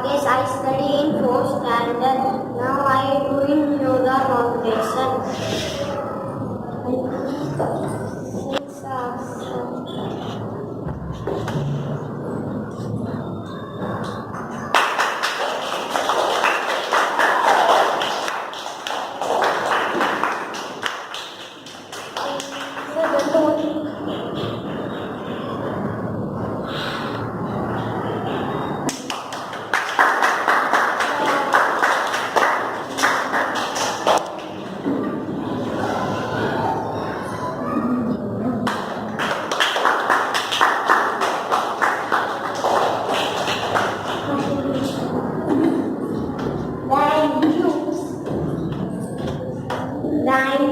Yes, I study in 4th standard. Now I am doing yoga competition. Thank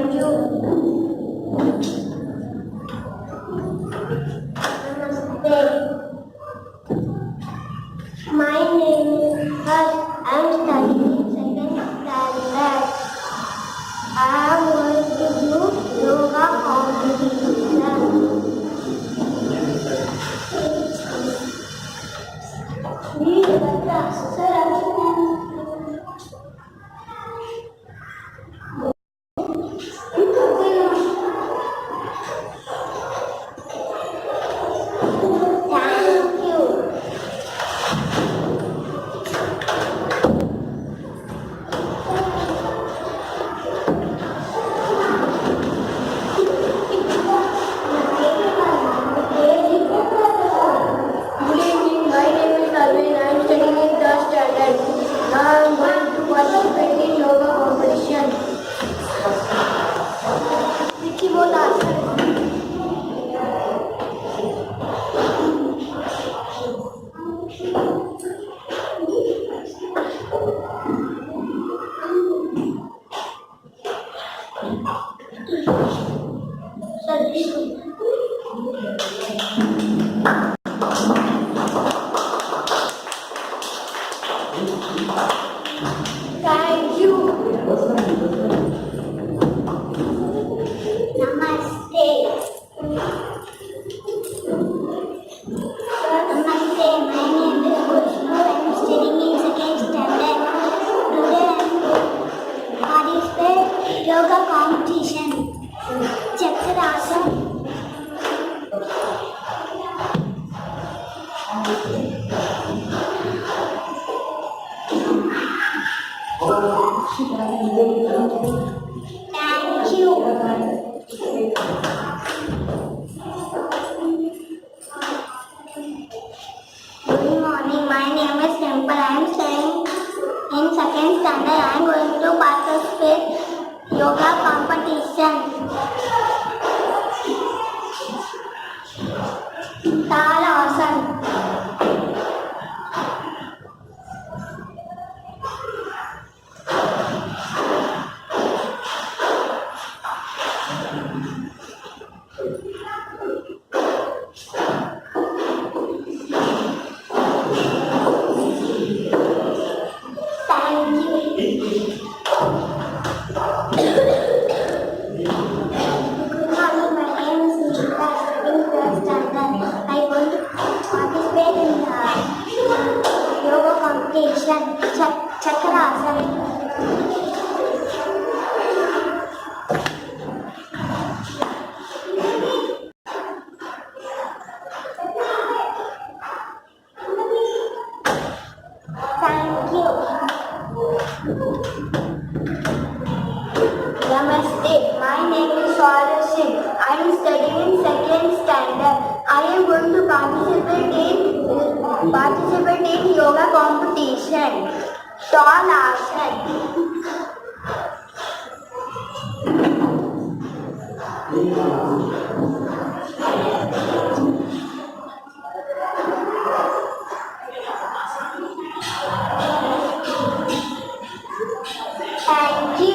you. Namaste. My name is Harsh. I am studying in 2nd standard. I am going to do yoga competition. Thank you. Namaste. Namaste. My name is Kushnu. I am studying in 2nd standard. Today I am participate yoga competition. Chakrasam. Thank you. Good morning. My name is Temple. I am studying in 2nd standard. I am going to participate yoga competition. Talasana. Chakrasana. Thank you. Namaste. My name is Swarashik. I am studying in 2nd standard. I am going to participate in yoga competition. Talasana. Thank you.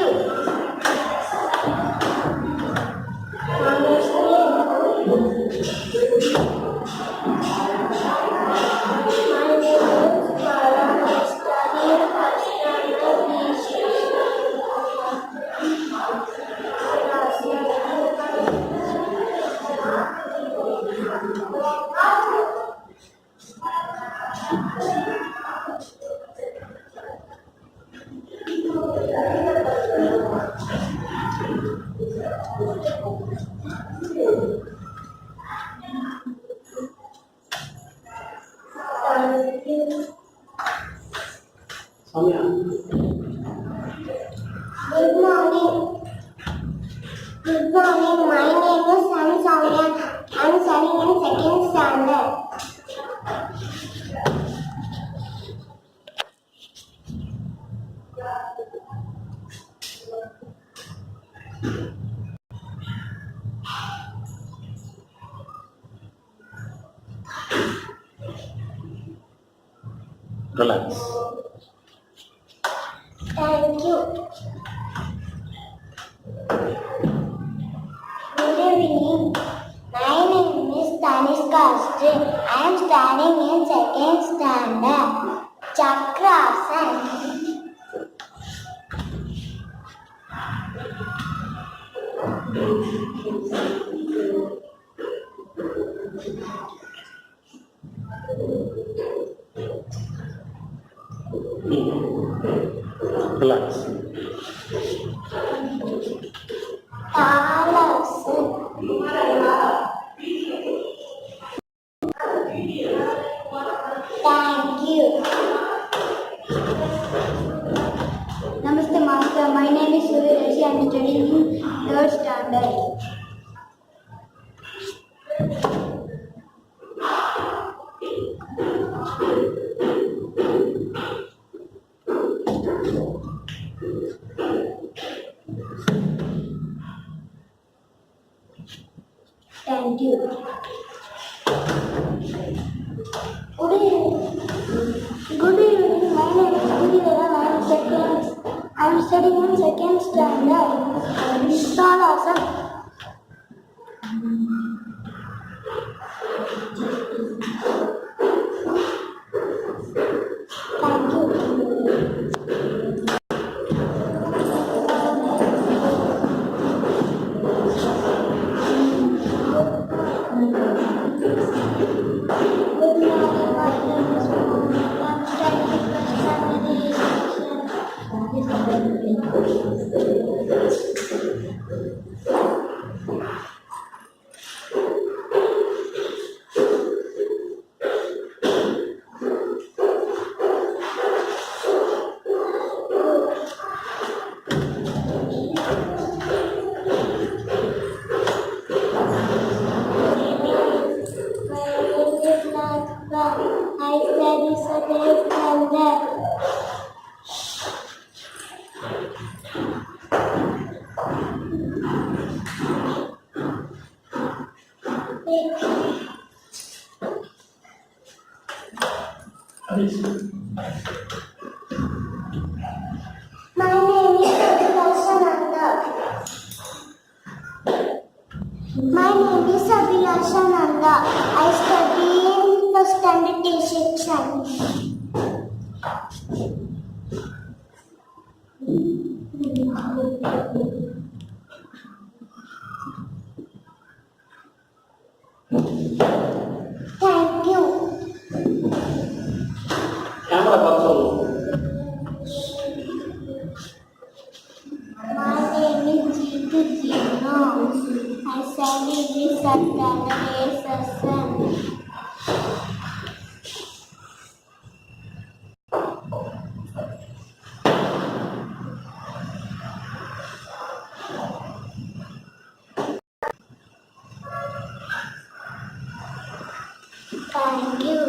Soumya. Good morning. Good morning. My name is Soumya. I am studying in second standard. Relax. Thank you. Good evening. My name is Tanishka. I am studying in second standard. Chakrasan. Relax. Talasan. Thank you. Namaste Master. My name is Vidyashram. I am studying in third standard. Thank you. Good evening. Good evening. My name is Vidyashram. I am studying in second standard. Talasan. Thank you. Good morning, my name is Mohammed. I am studying in first I study second standard. My name is Vidyashram. My name is Vidyashram. I study in first standard T section. Thank you. Camera console. My name is Jitu Jino. I study in standard A section. Thank you.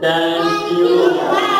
Thank you.